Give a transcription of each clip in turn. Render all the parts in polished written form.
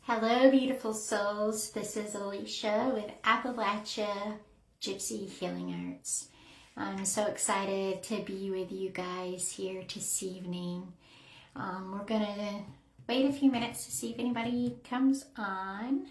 Hello, beautiful souls. This is Alishah with Appalachia Gypsy Healing Arts. I'm so excited to be with you guys here this evening. We're going to wait a few minutes to see if anybody comes on.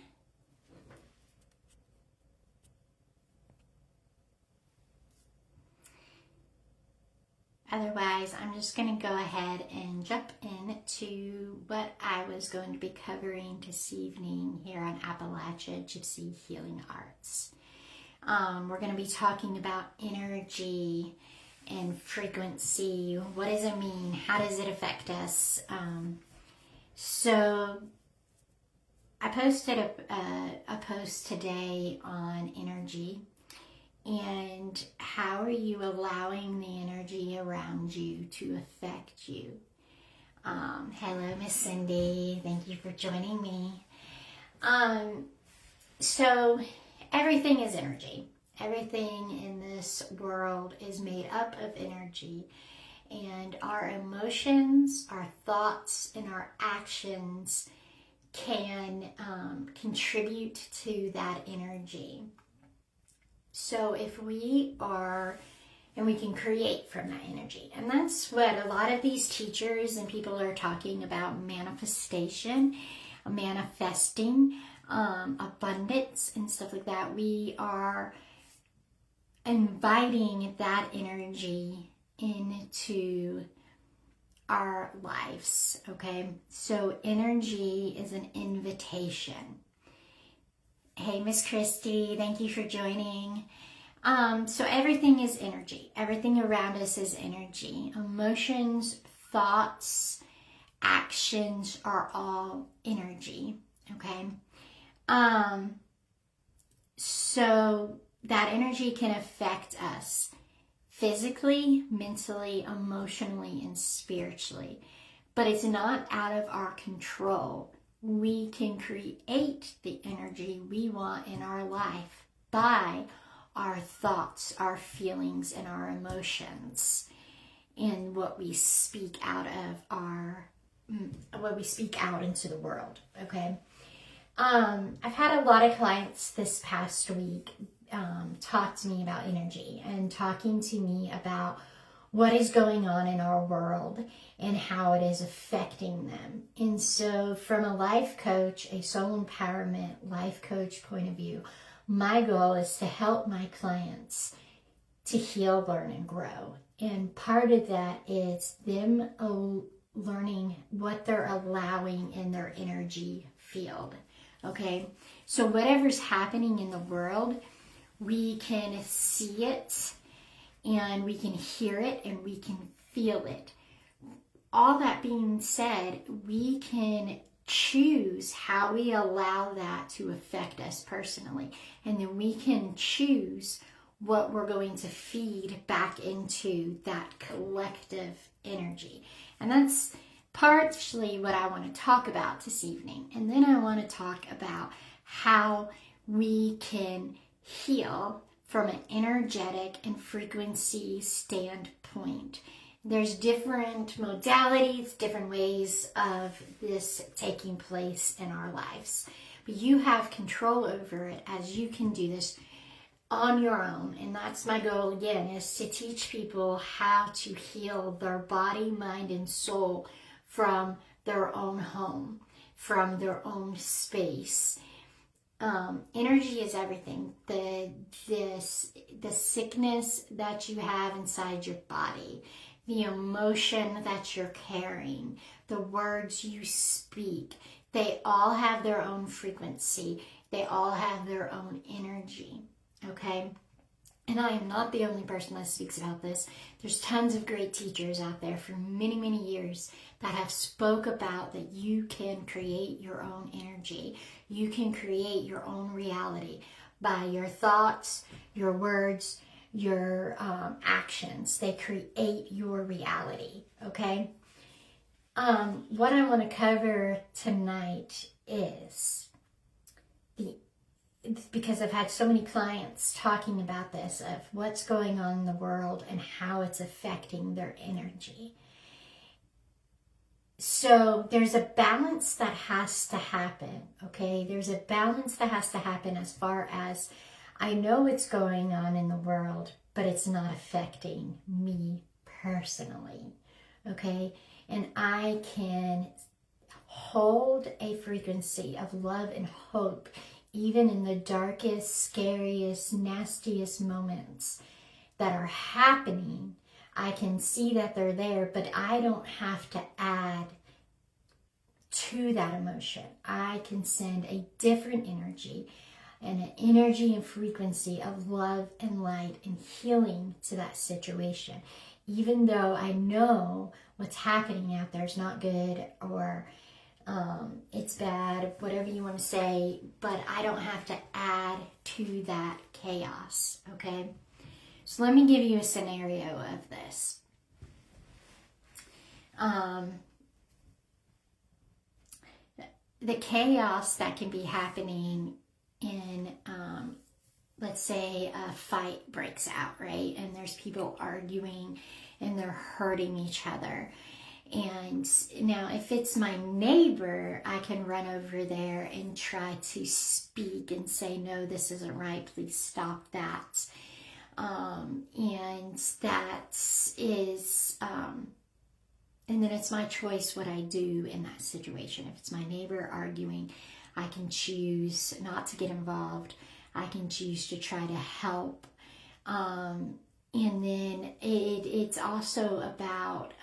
Otherwise, I'm just going to go ahead and jump into what I was going to be covering this evening here on Appalachia Gypsy Healing Arts. We're going to be talking about energy and frequency. What does it mean? How does it affect us? So I posted a post today on energy. And how are you allowing the energy around you to affect you? Hello, Miss Cindy. Thank you for joining me. So everything is energy. Everything in this world is made up of energy. And our emotions, our thoughts, and our actions can contribute to that energy. So if we are, and we can create from that energy. And that's what a lot of these teachers and people are talking about: manifestation, manifesting, abundance, and stuff like that. We are inviting that energy into our lives, okay? So energy is an invitation. Hey, Miss Christy, thank you for joining. So everything is energy. Everything around us is energy. Emotions, thoughts, actions are all energy, okay? So that energy can affect us physically, mentally, emotionally, and spiritually. But it's not out of our control. We can create the energy we want in our life by our thoughts, our feelings, and our emotions, and what we speak out into the world, okay? I've had a lot of clients this past week talk to me about energy and talking to me about what is going on in our world and how it is affecting them. And so from a life coach, a soul empowerment life coach point of view, my goal is to help my clients to heal, learn, and grow. And part of that is them learning what they're allowing in their energy field. Okay? So whatever's happening in the world, we can see it, and we can hear it, and we can feel it. All that being said, we can choose how we allow that to affect us personally. And then we can choose what we're going to feed back into that collective energy. And that's partially what I want to talk about this evening. And then I want to talk about how we can heal from an energetic and frequency standpoint. There's different modalities, different ways of this taking place in our lives. But you have control over it, as you can do this on your own. And that's my goal again, is to teach people how to heal their body, mind, and soul from their own home, from their own space. Energy is everything. The sickness that you have inside your body, the emotion that you're carrying, the words you speak, they all have their own frequency. They all have their own energy, okay? And I am not the only person that speaks about this. There's tons of great teachers out there for many, many years that have spoke about that you can create your own energy. You can create your own reality by your thoughts, your words, your actions. They create your reality, okay? What I want to cover tonight is because I've had so many clients talking about this, of what's going on in the world and how it's affecting their energy. So there's a balance that has to happen, okay? There's a balance that has to happen as far as I know what's going on in the world, but it's not affecting me personally, okay? And I can hold a frequency of love and hope even in the darkest, scariest, nastiest moments that are happening. I can see that they're there, but I don't have to add to that emotion. I can send a different energy and an energy and frequency of love and light and healing to that situation. Even though I know what's happening out there is not good, or it's bad, whatever you want to say, but I don't have to add to that chaos, okay? So let me give you a scenario of this. The chaos that can be happening in, let's say a fight breaks out, right? And there's people arguing and they're hurting each other. And now if it's my neighbor, I can run over there and try to speak and say, no, this isn't right. Please stop that. And that is, and then it's my choice what I do in that situation. If it's my neighbor arguing, I can choose not to get involved. I can choose to try to help. And then it's also about,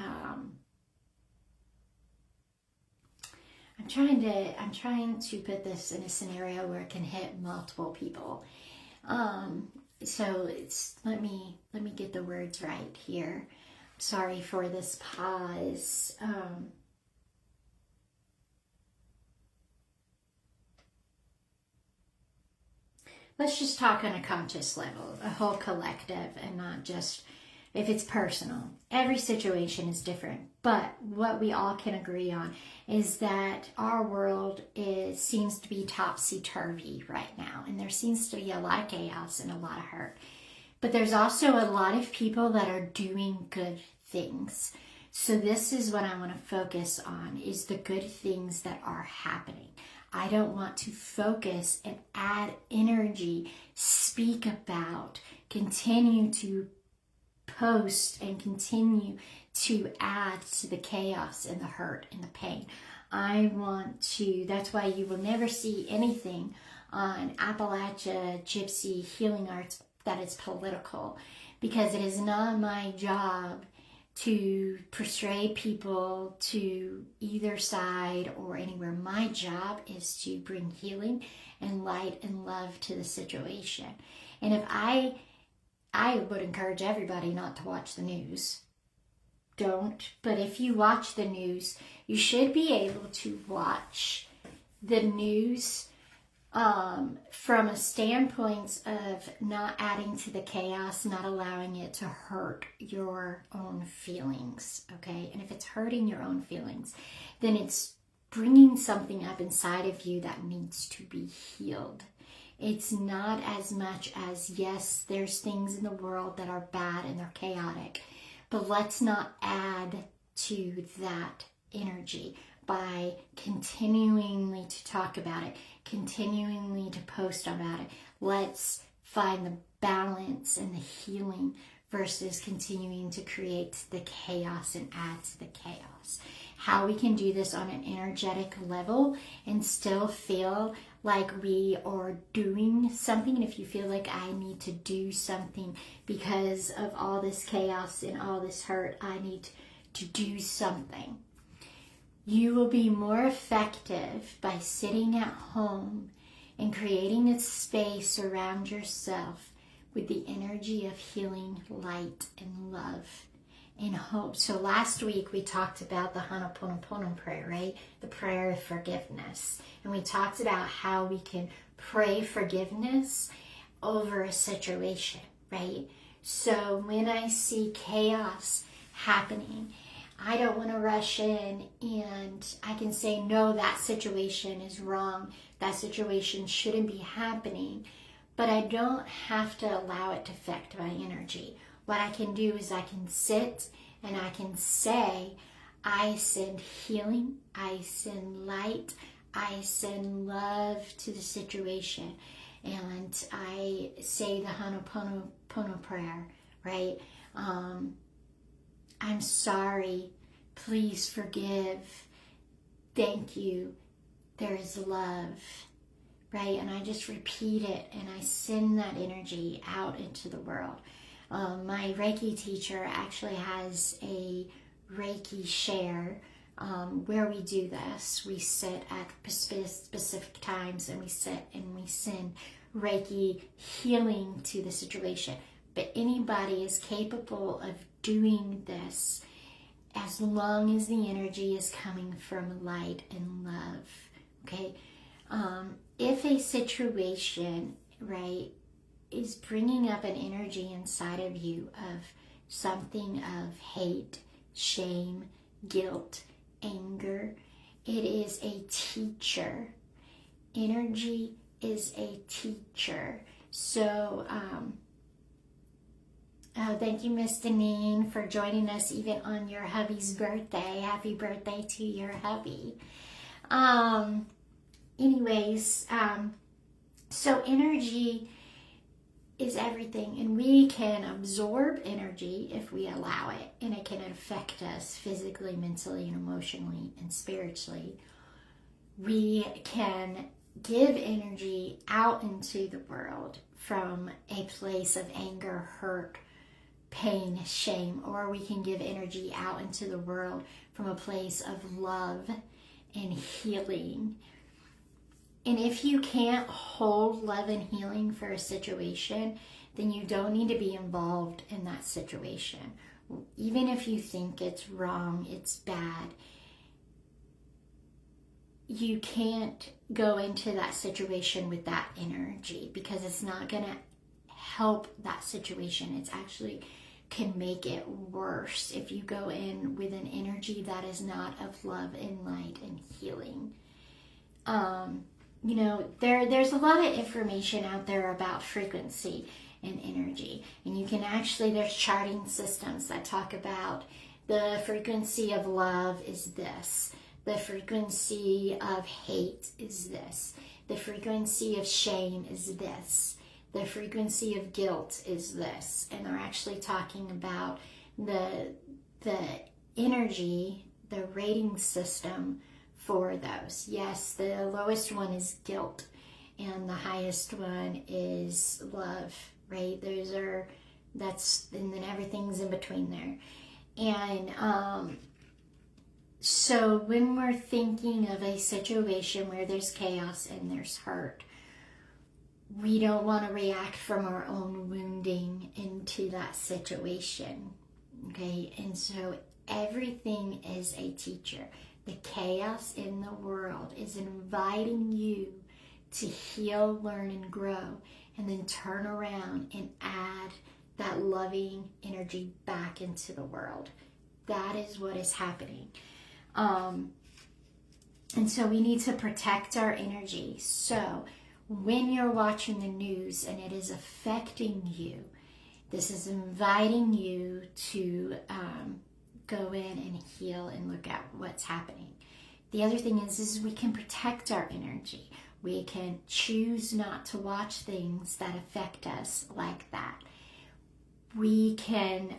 I'm trying to put this in a scenario where it can hit multiple people. So let me get the words right here. Sorry for this pause. Let's just talk on a conscious level, a whole collective, and not just if it's personal. Every situation is different, but what we all can agree on is that our world seems to be topsy-turvy right now, and there seems to be a lot of chaos and a lot of hurt. But there's also a lot of people that are doing good things. So this is what I want to focus on, is the good things that are happening. I don't want to focus and add energy, speak about, continue to post and continue to add to the chaos and the hurt and the pain. I want to, that's why you will never see anything on Appalachia Gypsy Healing Arts that is political, because it is not my job to persuade people to either side or anywhere. My job is to bring healing and light and love to the situation. And if I would encourage everybody not to watch the news. Don't. But if you watch the news, you should be able to watch the news from a standpoint of not adding to the chaos, not allowing it to hurt your own feelings, okay? And if it's hurting your own feelings, then it's bringing something up inside of you that needs to be healed. It's not as much as, yes, there's things in the world that are bad and they're chaotic, but let's not add to that energy by continually to talk about it, continually to post about it. Let's find the balance and the healing versus continuing to create the chaos and add to the chaos. How we can do this on an energetic level and still feel like we are doing something. And if you feel like I need to do something because of all this chaos and all this hurt, I need to do something. You will be more effective by sitting at home and creating a space around yourself with the energy of healing, light, and love and hope. So last week we talked about the Ho'oponopono prayer, right? The prayer of forgiveness. And we talked about how we can pray forgiveness over a situation, right? So when I see chaos happening, I don't want to rush in and I can say, no, that situation is wrong. That situation shouldn't be happening. But I don't have to allow it to affect my energy. What I can do is I can sit and I can say, I send healing, I send light, I send love to the situation, and I say the Ho'oponopono prayer, right? I'm sorry, please forgive, thank you, there is love, right? And I just repeat it, and I send that energy out into the world. My Reiki teacher actually has a Reiki share where we do this. We sit at specific times, and we sit and we send Reiki healing to the situation. But anybody is capable of doing this as long as the energy is coming from light and love, okay? If a situation, right, is bringing up an energy inside of you of something of hate, shame, guilt, anger, it is a teacher. Energy is a teacher. So, thank you, Miss Deneen, for joining us even on your hubby's birthday. Happy birthday to your hubby. So energy is everything, and we can absorb energy if we allow it, and it can affect us physically, mentally, and emotionally, and spiritually. We can give energy out into the world from a place of anger, hurt, pain, shame, or we can give energy out into the world from a place of love and healing. And if you can't hold love and healing for a situation, then you don't need to be involved in that situation. Even if you think it's wrong, it's bad, you can't go into that situation with that energy, because it's not going to help that situation. It's actually can make it worse if you go in with an energy that is not of love and light and healing. There's a lot of information out there about frequency and energy, and you can actually, there's charting systems that talk about the frequency of love is this, the frequency of hate is this, the frequency of shame is this, the frequency of guilt is this. And they're actually talking about the energy, the rating system for those. Yes, the lowest one is guilt, and the highest one is love, right? And then everything's in between there. And so when we're thinking of a situation where there's chaos and there's hurt, we don't want to react from our own wounding into that situation, okay? And so everything is a teacher. The chaos in the world is inviting you to heal, learn, and grow, and then turn around and add that loving energy back into the world. That is what is happening. And so we need to protect our energy. So when you're watching the news and it is affecting you, this is inviting you to go in and heal and look at what's happening. The other thing is we can protect our energy. We can choose not to watch things that affect us like that. We can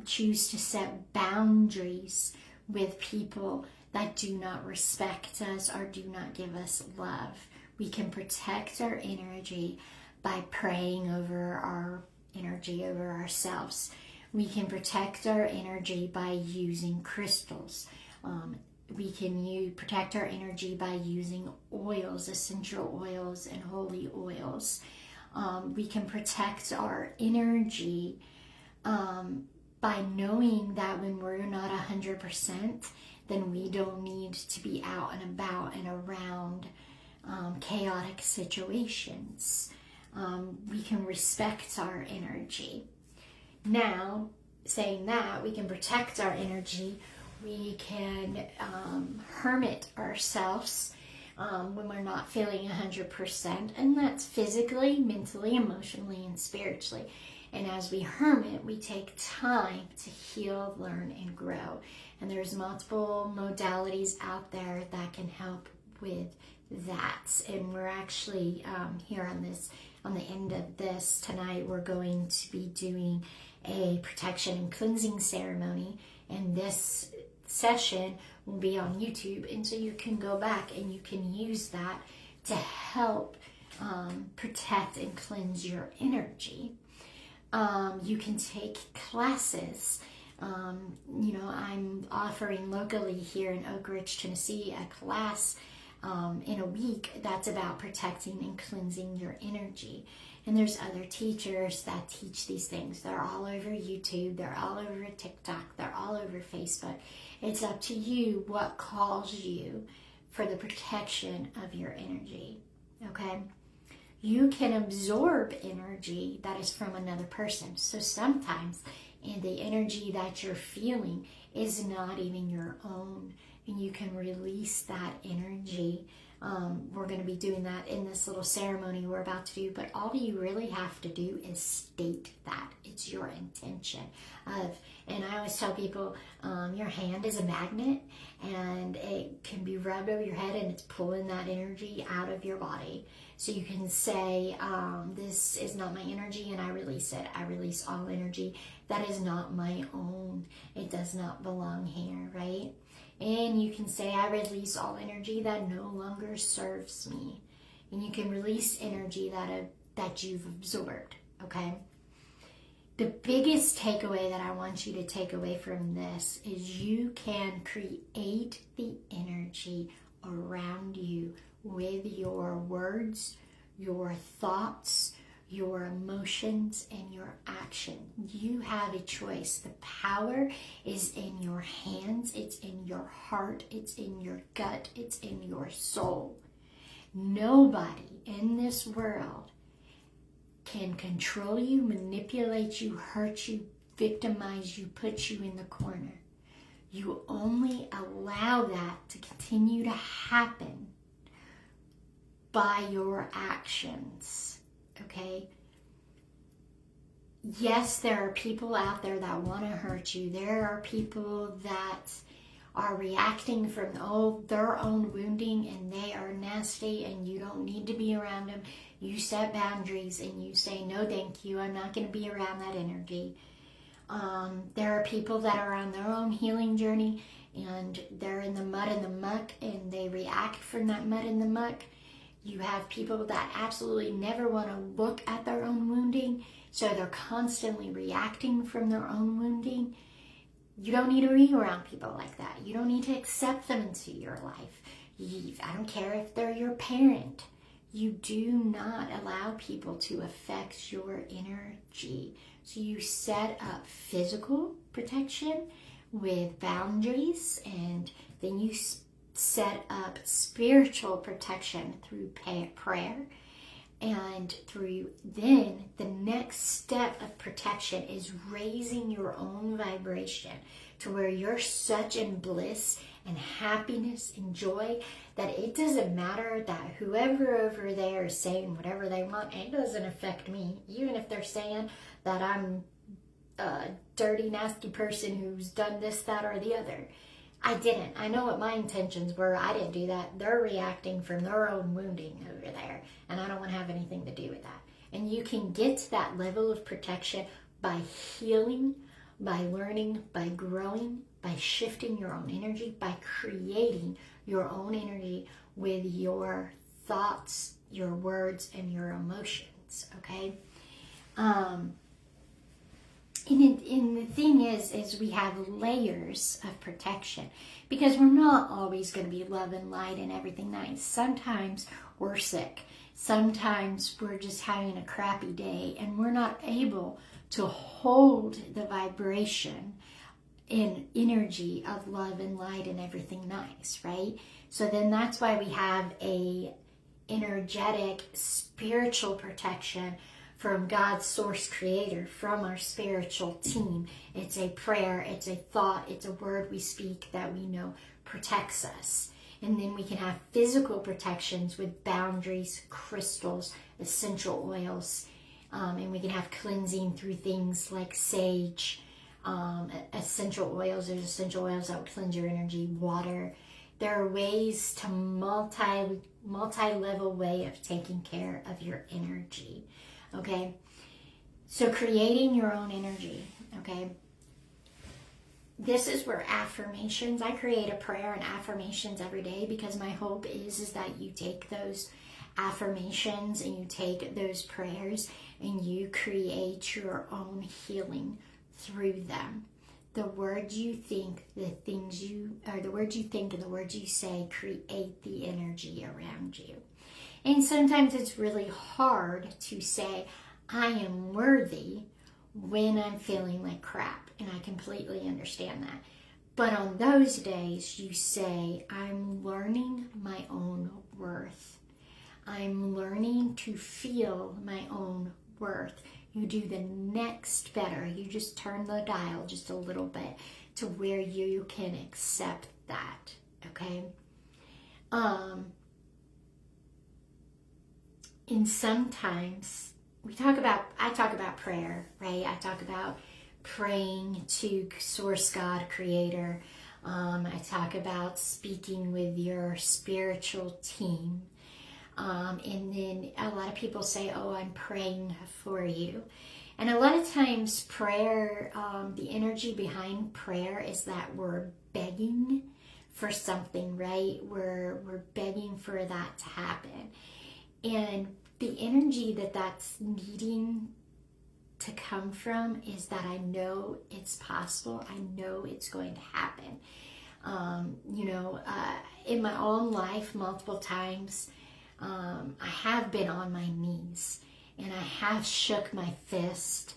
choose to set boundaries with people that do not respect us or do not give us love. We can protect our energy by praying over our energy, over ourselves. We can protect our energy by using crystals. We can protect our energy by using oils, essential oils, and holy oils. We can protect our energy by knowing that when we're not 100%, then we don't need to be out and about and around chaotic situations. We can respect our energy. Now, saying that, we can protect our energy. We can hermit ourselves when we're not feeling 100%, and that's physically, mentally, emotionally, and spiritually. And as we hermit, we take time to heal, learn, and grow. And there's multiple modalities out there that can help with that. And we're actually here on the end of this tonight, we're going to be doing a protection and cleansing ceremony. And this session will be on YouTube. And so you can go back and you can use that to help protect and cleanse your energy. You can take classes. I'm offering locally here in Oak Ridge, Tennessee, a class in a week that's about protecting and cleansing your energy. And there's other teachers that teach these things. They're all over YouTube. They're all over TikTok. They're all over Facebook. It's up to you what calls you for the protection of your energy. Okay? You can absorb energy that is from another person. So sometimes the energy that you're feeling is not even your own, and you can release that energy. We're going to be doing that in this little ceremony we're about to do, but all you really have to do is state that. It's your intention and I always tell people, your hand is a magnet, and it can be rubbed over your head and it's pulling that energy out of your body. So you can say, this is not my energy, and I release it. I release all energy that is not my own. It does not belong here, right? And you can say, I release all energy that no longer serves me. And you can release energy that you've absorbed, okay? The biggest takeaway that I want you to take away from this is you can create the energy around you with your words, your thoughts, your emotions, and your action. You have a choice. The power is in your hands. It's in your heart. It's in your gut. It's in your soul. Nobody in this world can control you, manipulate you, hurt you, victimize you, put you in the corner. You only allow that to continue to happen by your actions, okay? Yes, there are people out there that want to hurt you. There are people that are reacting from their own wounding, and they are nasty, and you don't need to be around them. You set boundaries and you say, no, thank you. I'm not going to be around that energy. There are people that are on their own healing journey, and they're in the mud and the muck, and they react from that mud and the muck. You have people that absolutely never want to look at their own wounding, so they're constantly reacting from their own wounding. You don't need to be around people like that. You don't need to accept them into your life. I don't care if they're your parent. You do not allow people to affect your energy. So you set up physical protection with boundaries, and then you set up spiritual protection through prayer. And then the next step of protection is raising your own vibration to where you're such in bliss and happiness and joy that it doesn't matter that whoever over there is saying whatever they want, it doesn't affect me. Even if they're saying that I'm a dirty, nasty person who's done this, that, or the other. I didn't. I know what my intentions were. I didn't do that. They're reacting from their own wounding over there, and I don't want to have anything to do with that. And you can get to that level of protection by healing, by learning, by growing, by shifting your own energy, by creating your own energy with your thoughts, your words, and your emotions, okay? And the thing is we have layers of protection, because we're not always going to be love and light and everything nice. Sometimes we're sick. Sometimes we're just having a crappy day, and we're not able to hold the vibration and energy of love and light and everything nice, right? So then that's why we have a energetic spiritual protection from God's source creator, from our spiritual team. It's a prayer, it's a thought, it's a word we speak that we know protects us. And then we can have physical protections with boundaries, crystals, essential oils, and we can have cleansing through things like sage, essential oils. There's essential oils that will cleanse your energy, water. There are ways to multi-level way of taking care of your energy, okay? So creating your own energy, okay? This is where affirmations, I create a prayer and affirmations every day, because my hope is that you take those affirmations and you take those prayers and you create your own healing through them. The words you think, the words you think and the words you say create the energy around you. And sometimes it's really hard to say, I am worthy, when I'm feeling like crap. And I completely understand that. But on those days, you say, I'm learning my own worth. I'm learning to feel my own worth. You do the next better. You just turn the dial just a little bit to where you can accept that, okay? And sometimes I talk about prayer, right? I talk about praying to Source God, Creator. I talk about speaking with your spiritual team. And then a lot of people say, oh, I'm praying for you. And a lot of times prayer, the energy behind prayer is that we're begging for something, right? We're begging for that to happen. And the energy that's needing to come from is that I know it's possible. I know it's going to happen. In my own life, multiple times, I have been on my knees and I have shook my fist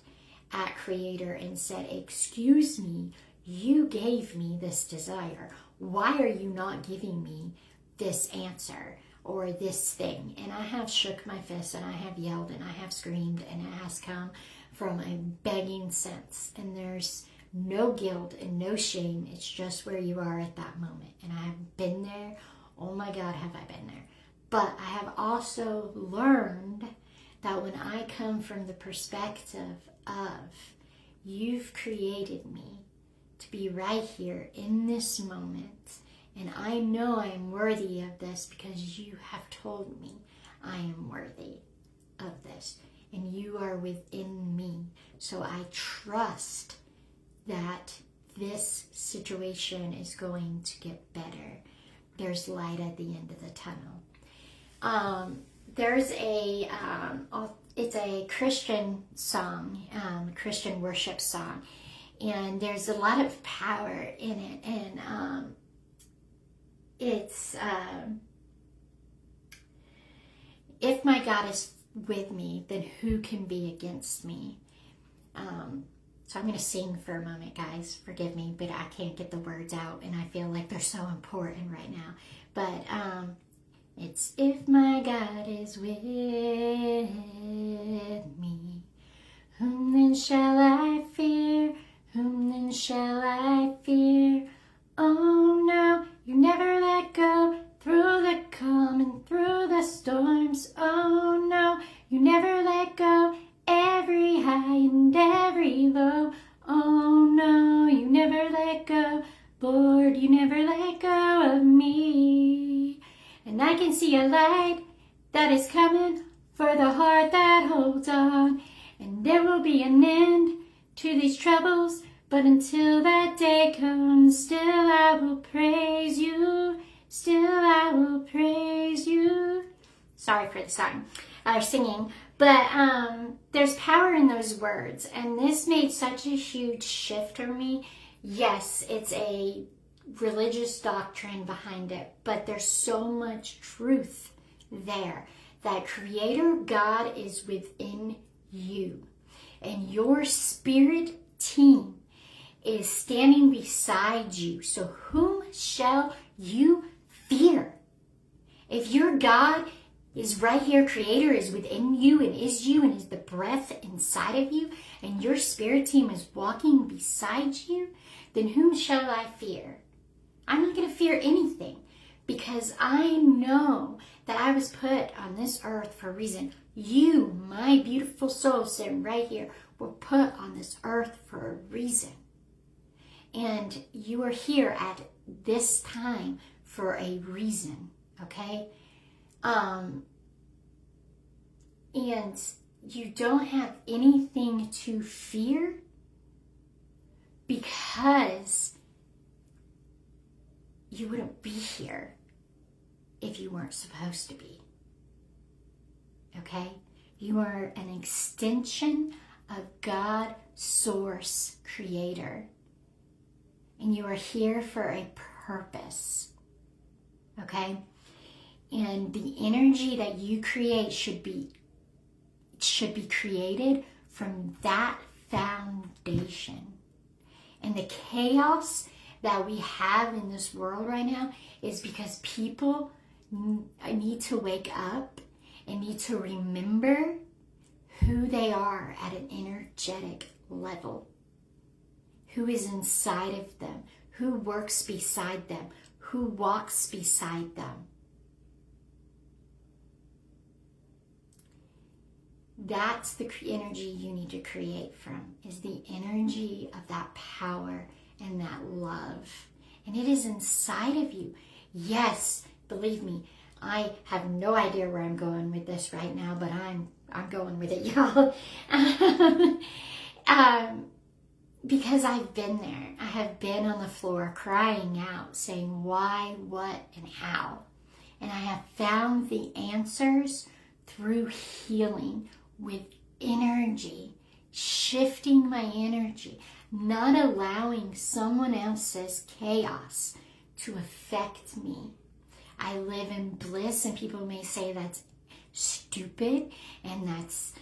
at Creator and said, excuse me, you gave me this desire. Why are you not giving me this answer or this thing? And I have shook my fist and I have yelled and I have screamed, and it has come from a begging sense. And there's no guilt and no shame. It's just where you are at that moment. And I have been there. Oh my God, have I been there. But I have also learned that when I come from the perspective of, you've created me to be right here in this moment, and I know I'm worthy of this because you have told me I am worthy of this, and you are within me. So I trust that this situation is going to get better. There's light at the end of the tunnel. There's it's a Christian song, Christian worship song, and there's a lot of power in it, and it's, if my God is with me, then who can be against me? So I'm going to sing for a moment, guys. Forgive me, but I can't get the words out, and I feel like they're so important right now. But, it's, if my God is with me, whom then shall I fear? Whom then shall I fear? Oh no, you never let go through the calm and through the storms. Oh no, you never let go every high and every low. Oh no, you never let go. Lord, you never let go of me. And I can see a light that is coming for the heart that holds on. And there will be an end to these troubles, but until that day comes, still I will praise you. Still I will praise you. Sorry for the song, singing, but there's power in those words, and this made such a huge shift for me. Yes, it's a religious doctrine behind it, but there's so much truth there that Creator God is within you, and your spirit team is standing beside you. So whom shall you fear? If your God is right here, Creator is within you and is the breath inside of you, and your spirit team is walking beside you, then whom shall I fear? I'm not going to fear anything, because I know that I was put on this earth for a reason. You, my beautiful soul sitting right here, were put on this earth for a reason. And you are here at this time for a reason, okay? And you don't have anything to fear because you wouldn't be here if you weren't supposed to be, okay? You are an extension of God, Source, Creator. And you are here for a purpose, okay? And the energy that you create should be created from that foundation. And the chaos that we have in this world right now is because people need to wake up and need to remember who they are at an energetic level. Who is inside of them, who works beside them, who walks beside them. That's the energy you need to create from, is the energy of that power and that love. And it is inside of you. Yes, believe me, I have no idea where I'm going with this right now, but I'm going with it, y'all. Because I've been there. I have been on the floor crying out, saying why, what, and how. And I have found the answers through healing with energy, shifting my energy, not allowing someone else's chaos to affect me. I live in bliss, and people may say that's stupid and that's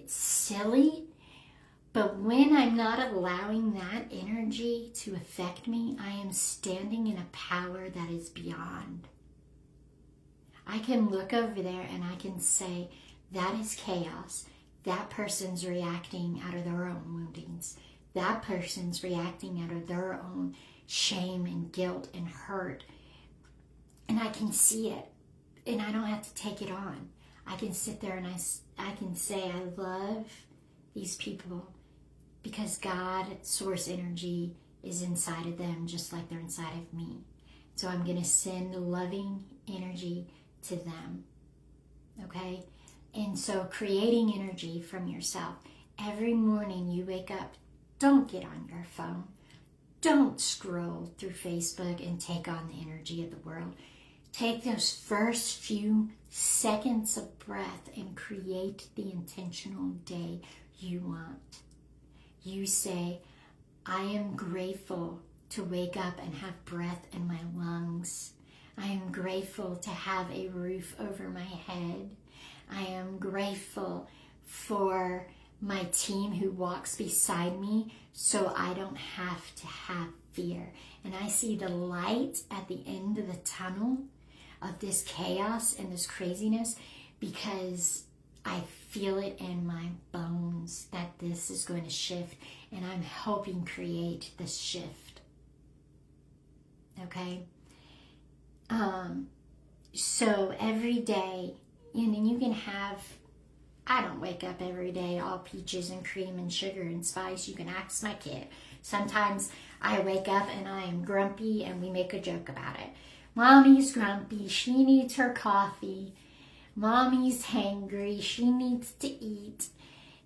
silly. But when I'm not allowing that energy to affect me, I am standing in a power that is beyond. I can look over there and I can say, that is chaos. That person's reacting out of their own woundings. That person's reacting out of their own shame and guilt and hurt. And I can see it. And I don't have to take it on. I can sit there and I can say, I love these people, because God, Source energy, is inside of them just like they're inside of me. So I'm going to send loving energy to them, okay? And so creating energy from yourself. Every morning you wake up, don't get on your phone. Don't scroll through Facebook and take on the energy of the world. Take those first few seconds of breath and create the intentional day you want. You say, I am grateful to wake up and have breath in my lungs. I am grateful to have a roof over my head. I am grateful for my team who walks beside me so I don't have to have fear. And I see the light at the end of the tunnel of this chaos and this craziness, because I feel it in my bones that this is going to shift, and I'm helping create this shift. Okay? So every day, and then you can have, I don't wake up every day all peaches and cream and sugar and spice. You can ask my kid. Sometimes I wake up and I am grumpy and we make a joke about it. Mommy's grumpy. She needs her coffee. Mommy's hangry. She needs to eat.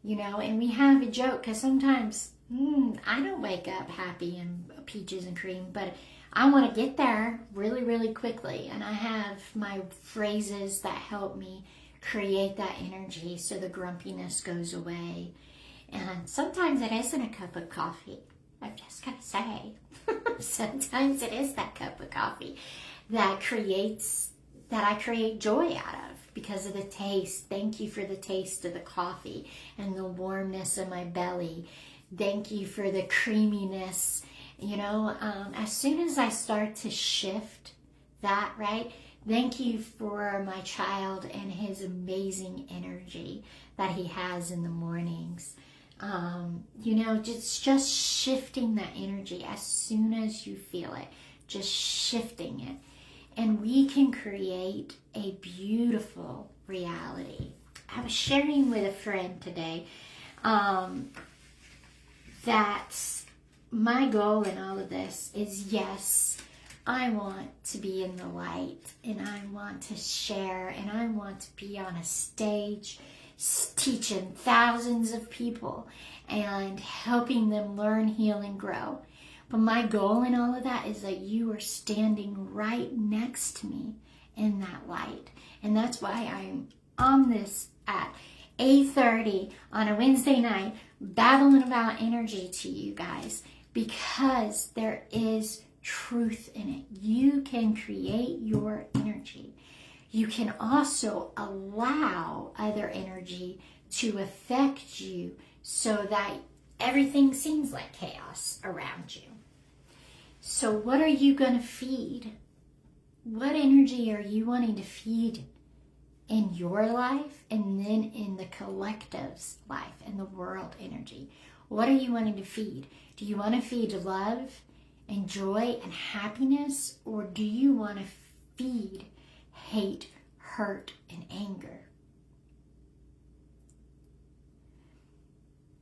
You know, and we have a joke because sometimes I don't wake up happy and peaches and cream, but I want to get there really, really quickly. And I have my phrases that help me create that energy so the grumpiness goes away. And sometimes it isn't a cup of coffee. I've just got to say. Sometimes it is that cup of coffee that I create joy out of because of the taste. Thank you for the taste of the coffee and the warmness in my belly. Thank you for the creaminess. You know, as soon as I start to shift that, right? Thank you for my child and his amazing energy that he has in the mornings. You know, just shifting that energy as soon as you feel it, just shifting it. And we can create a beautiful reality. I was sharing with a friend today that my goal in all of this is, yes, I want to be in the light, and I want to share, and I want to be on a stage teaching thousands of people and helping them learn, heal, and grow. But my goal in all of that is that you are standing right next to me in that light. And that's why I'm on this at 8:30 on a Wednesday night, babbling about energy to you guys, because there is truth in it. You can create your energy. You can also allow other energy to affect you so that everything seems like chaos around you. So what are you going to feed? What energy are you wanting to feed in your life, and then in the collective's life, in the world energy? What are you wanting to feed? Do you want to feed love and joy and happiness, or do you want to feed hate, hurt, and anger?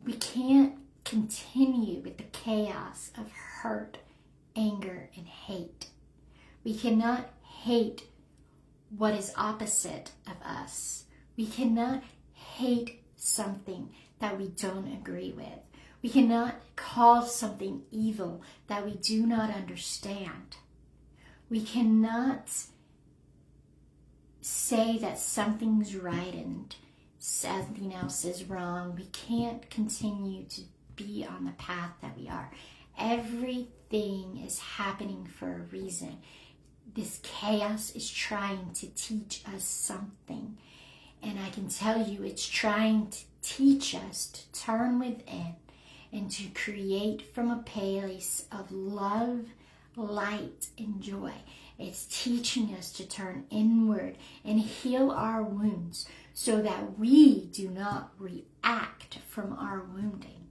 We can't continue with the chaos of hurt, anger, and hate. We cannot hate what is opposite of us. We cannot hate something that we don't agree with. We cannot call something evil that we do not understand. We cannot say that something's right and something else is wrong. We can't continue to be on the path that we are. Everything is happening for a reason. This chaos is trying to teach us something. And I can tell you, it's trying to teach us to turn within and to create from a place of love, light, and joy. It's teaching us to turn inward and heal our wounds so that we do not react from our wounding.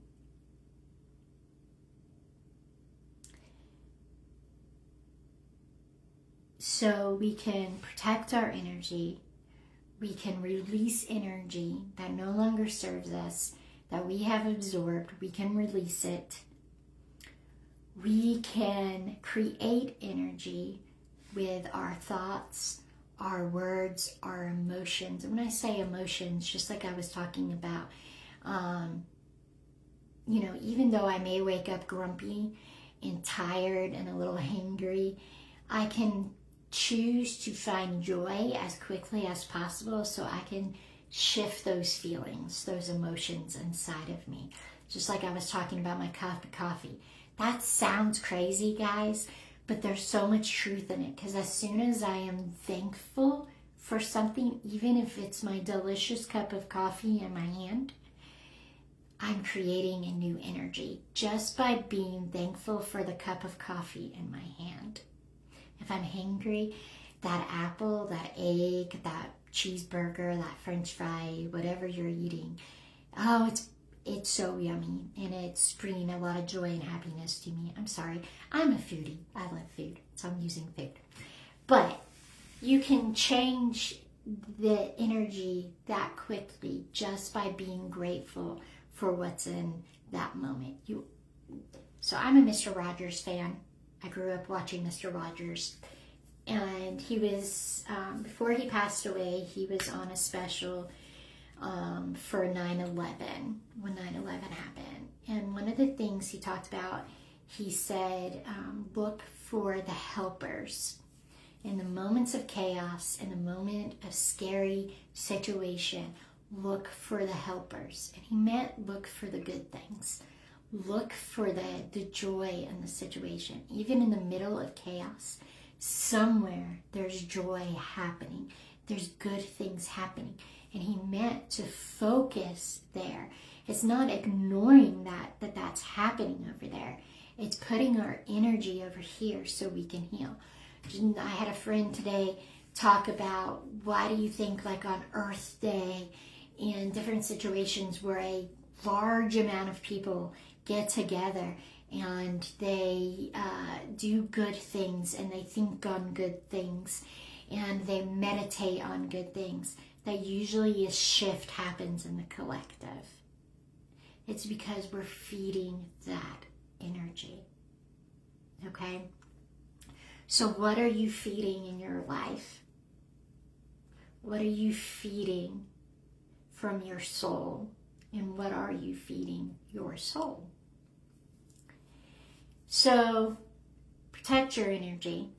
So we can protect our energy. We can release energy that no longer serves us, that we have absorbed. We can release it. We can create energy with our thoughts, our words, our emotions. And when I say emotions, just like I was talking about, even though I may wake up grumpy and tired and a little hangry, I can choose to find joy as quickly as possible so I can shift those feelings, those emotions inside of me. Just like I was talking about my cup of coffee. That sounds crazy, guys, but there's so much truth in it, because as soon as I am thankful for something, even if it's my delicious cup of coffee in my hand, I'm creating a new energy just by being thankful for the cup of coffee in my hand. If I'm hangry, that apple, that egg, that cheeseburger, that french fry, whatever you're eating, it's so yummy, and it's bringing a lot of joy and happiness to me. I'm sorry, I'm a foodie. I love food, so I'm using food. But you can change the energy that quickly just by being grateful for what's in that moment. So I'm a Mr. Rogers fan. I grew up watching Mr. Rogers, and he was, before he passed away, he was on a special for 9/11, when 9/11 happened. And one of the things he talked about, he said, look for the helpers. In the moments of chaos, in the moment of scary situation, look for the helpers. And he meant look for the good things. Look for the joy in the situation. Even in the middle of chaos, somewhere there's joy happening. There's good things happening. And he meant to focus there. It's not ignoring that's happening over there. It's putting our energy over here so we can heal. I had a friend today talk about, why do you think like on Earth Day, in different situations where a large amount of people get together and they do good things and they think on good things and they meditate on good things, that usually a shift happens in the collective. It's because we're feeding that energy. Okay? So what are you feeding in your life? What are you feeding from your soul? And what are you feeding your soul? So protect your energy,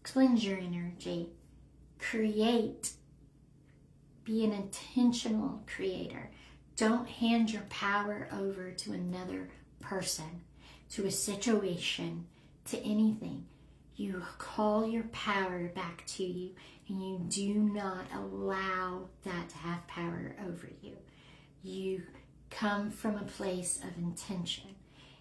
cleanse your energy, create, be an intentional creator. Don't hand your power over to another person, to a situation, to anything. You call your power back to you, and you do not allow that to have power over you. You come from a place of intention.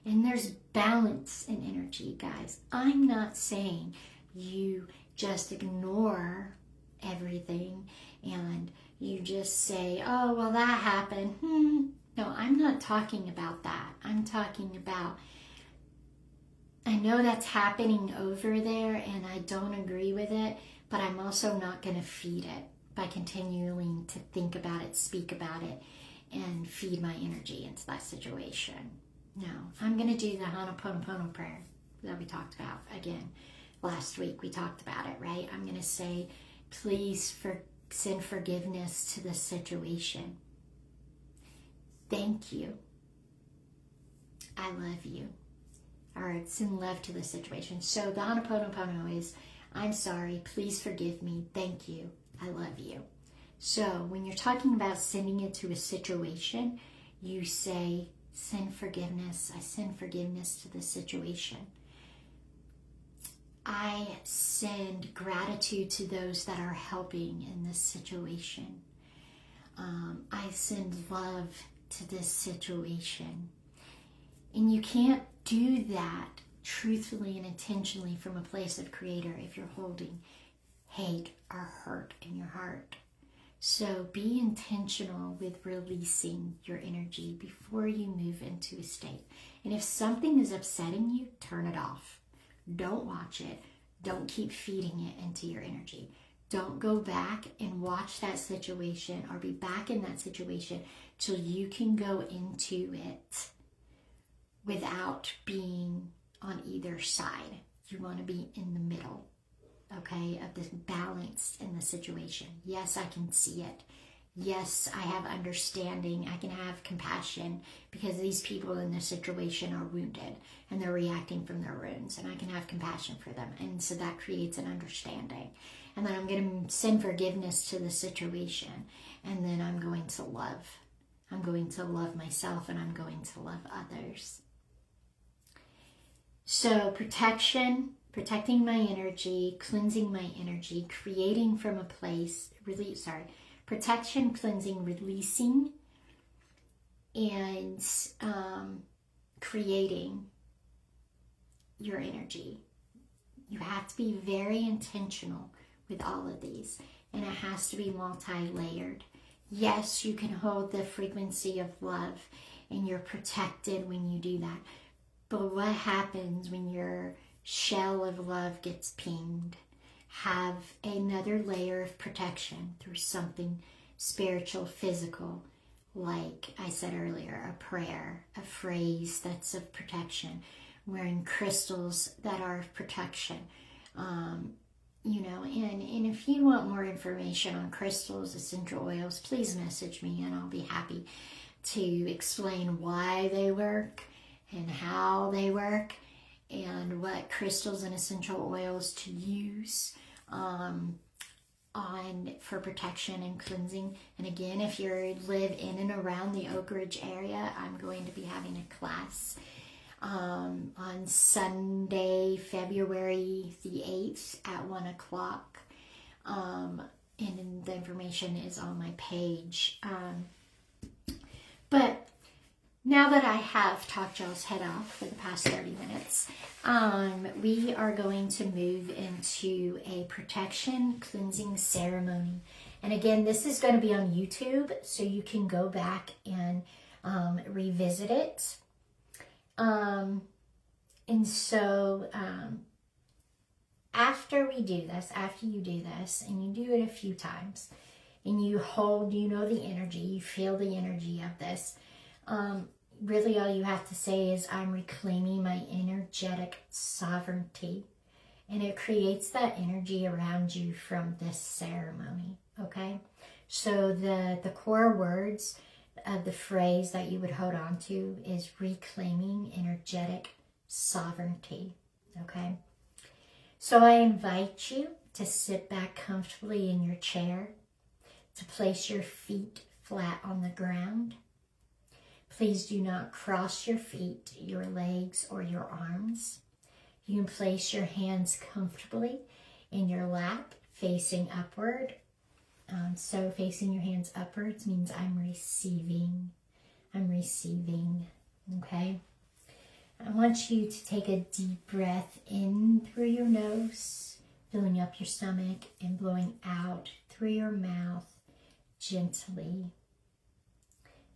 And there's balance in energy, guys. I'm not saying you just ignore everything and you just say, oh, well, that happened. No, I'm not talking about that. I'm talking about, I know that's happening over there and I don't agree with it, but I'm also not going to feed it by continuing to think about it, speak about it, and feed my energy into that situation. No, I'm going to do the Ho'oponopono prayer that we talked about again. Last week we talked about it, right? I'm going to say, please send forgiveness to the situation. Thank you. I love you. Or send love to the situation. So the Ho'oponopono is, I'm sorry, please forgive me, thank you, I love you. So when you're talking about sending it to a situation, you say, send forgiveness. I send forgiveness to the situation. I send gratitude to those that are helping in this situation. I send love to this situation. And you can't do that truthfully and intentionally from a place of creator if you're holding hate or hurt in your heart. So be intentional with releasing your energy before you move into a state. And if something is upsetting you, turn it off. Don't watch it. Don't keep feeding it into your energy. Don't go back and watch that situation or be back in that situation till you can go into it without being on either side. You want to be in the middle, okay, of this balance in the situation. Yes, I can see it. Yes, I have understanding. I can have compassion because these people in this situation are wounded and they're reacting from their wounds, and I can have compassion for them. And so that creates an understanding. And then I'm going to send forgiveness to the situation. And then I'm going to love. I'm going to love myself, and I'm going to love others. So protection, protecting my energy, cleansing my energy, creating from a place, protection, cleansing, releasing, and creating your energy. You have to be very intentional with all of these, and it has to be multi-layered. Yes, you can hold the frequency of love, and you're protected when you do that. But what happens when your shell of love gets pinged? Have another layer of protection through something spiritual, physical, like I said earlier, a prayer, a phrase that's of protection, wearing crystals that are of protection. And if you want more information on crystals, essential oils, please message me and I'll be happy to explain why they work and how they work and what crystals and essential oils to use for protection and cleansing. And again, if you live in and around the Oak Ridge area, I'm going to be having a class on Sunday, February the 8th at 1 o'clock. And the information is on my page. But now that I have talked y'all's head off for the past 30 minutes, we are going to move into a protection cleansing ceremony. And again, this is going to be on YouTube, so you can go back and revisit it. And so after you do this, and you do it a few times, and you hold, the energy, you feel the energy of this, really all you have to say is, I'm reclaiming my energetic sovereignty. And it creates that energy around you from this ceremony, okay? So the core words of the phrase that you would hold on to is reclaiming energetic sovereignty, okay? So I invite you to sit back comfortably in your chair, to place your feet flat on the ground. Please do not cross your feet, your legs, or your arms. You can place your hands comfortably in your lap, facing upward. So facing your hands upwards means I'm receiving, okay? I want you to take a deep breath in through your nose, filling up your stomach, and blowing out through your mouth gently.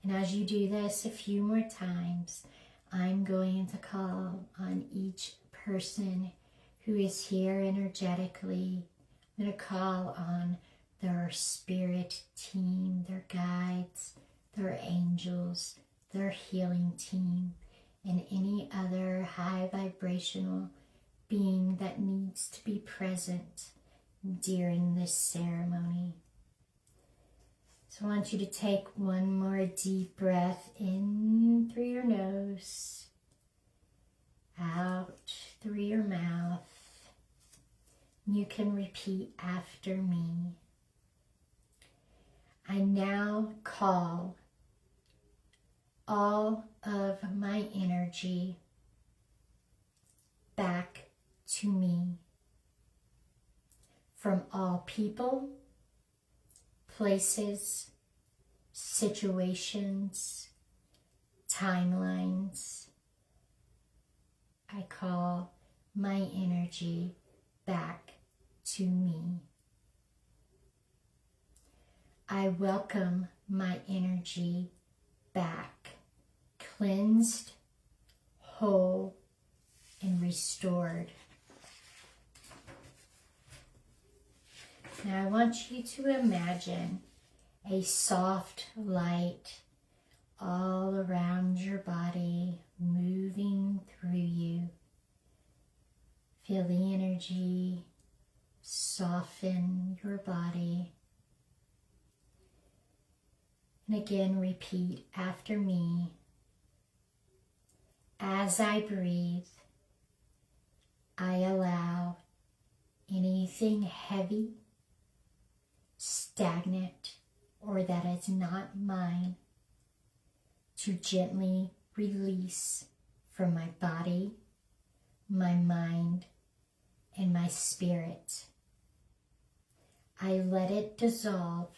And as you do this a few more times, I'm going to call on each person who is here energetically. I'm going to call on their spirit team, their guides, their angels, their healing team, and any other high vibrational being that needs to be present during this ceremony. So I want you to take one more deep breath in through your nose, out through your mouth. You can repeat after me. I now call all of my energy back to me from all people, places, situations, timelines. I call my energy back to me. I welcome my energy back, cleansed, whole, and restored. Now I want you to imagine a soft light all around your body, moving through you. Feel the energy soften your body. And again, repeat after me. As I breathe, I allow anything heavy, stagnant, or that is not mine to gently release from my body, my mind, and my spirit. I let it dissolve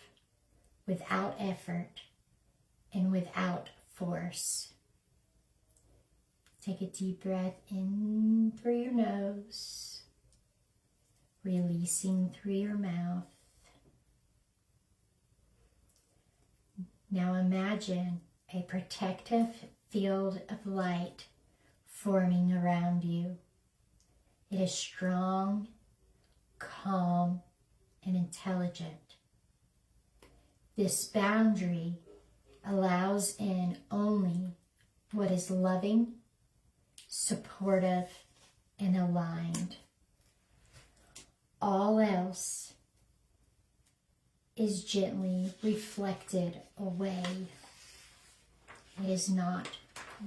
without effort and without force. Take a deep breath in through your nose, releasing through your mouth. Now imagine a protective field of light forming around you. It is strong, calm, and intelligent. This boundary allows in only what is loving, supportive, and aligned. All else is gently reflected away. It is not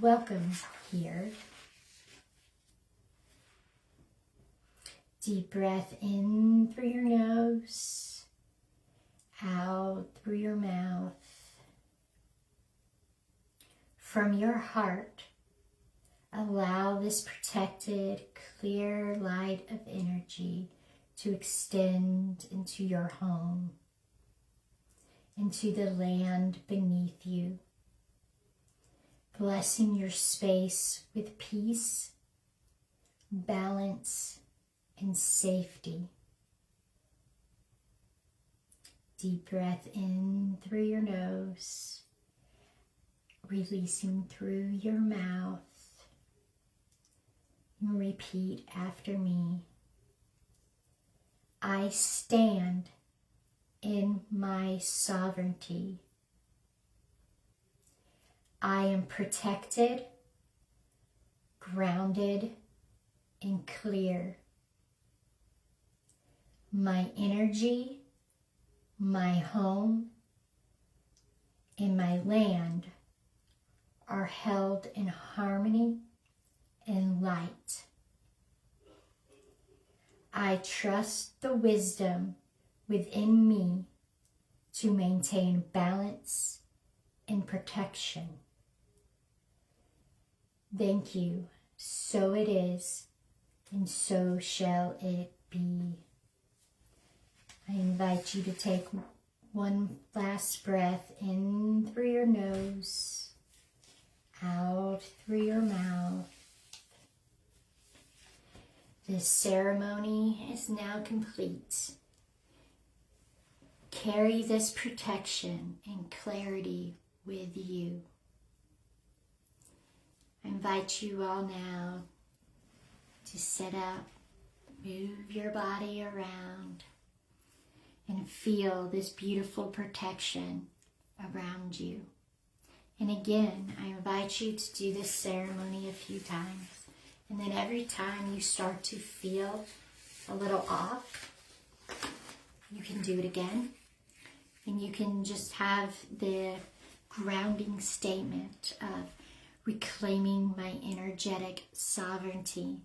welcome here. Deep breath in through your nose, out through your mouth. From your heart, allow this protected, clear light of energy to extend into your home, into the land beneath you, blessing your space with peace, balance, and safety. Deep breath in through your nose, releasing through your mouth. And repeat after me. I stand in my sovereignty. I am protected, grounded, and clear. My energy, my home, and my land are held in harmony and light. I trust the wisdom within me to maintain balance and protection. Thank you. So it is, and so shall it be. I invite you to take one last breath in through your nose, out through your mouth. This ceremony is now complete. Carry this protection and clarity with you. I invite you all now to sit up, move your body around, and feel this beautiful protection around you. And again, I invite you to do this ceremony a few times. And then every time you start to feel a little off, you can do it again. And you can just have the grounding statement of reclaiming my energetic sovereignty.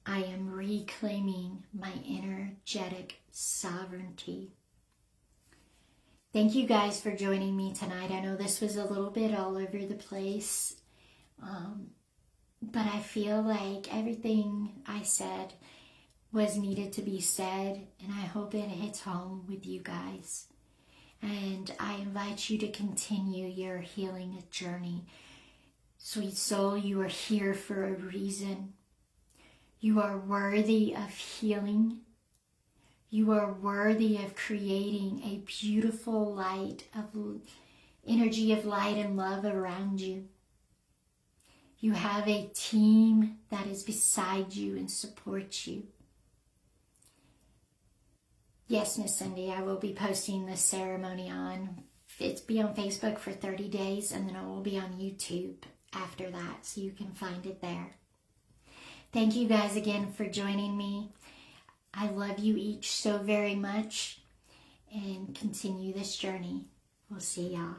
I am reclaiming my energetic sovereignty. Thank you guys for joining me tonight. I know this was a little bit all over the place, but I feel like everything I said was needed to be said, and I hope it hits home with you guys. And I invite you to continue your healing journey. Sweet soul, you are here for a reason. You are worthy of healing. You are worthy of creating a beautiful light of energy of light and love around you. You have a team that is beside you and supports you. Yes, Miss Cindy, I will be posting this ceremony it'll be on Facebook for 30 days, and then it will be on YouTube after that, so you can find it there. Thank you guys again for joining me. I love you each so very much, and continue this journey. We'll see y'all.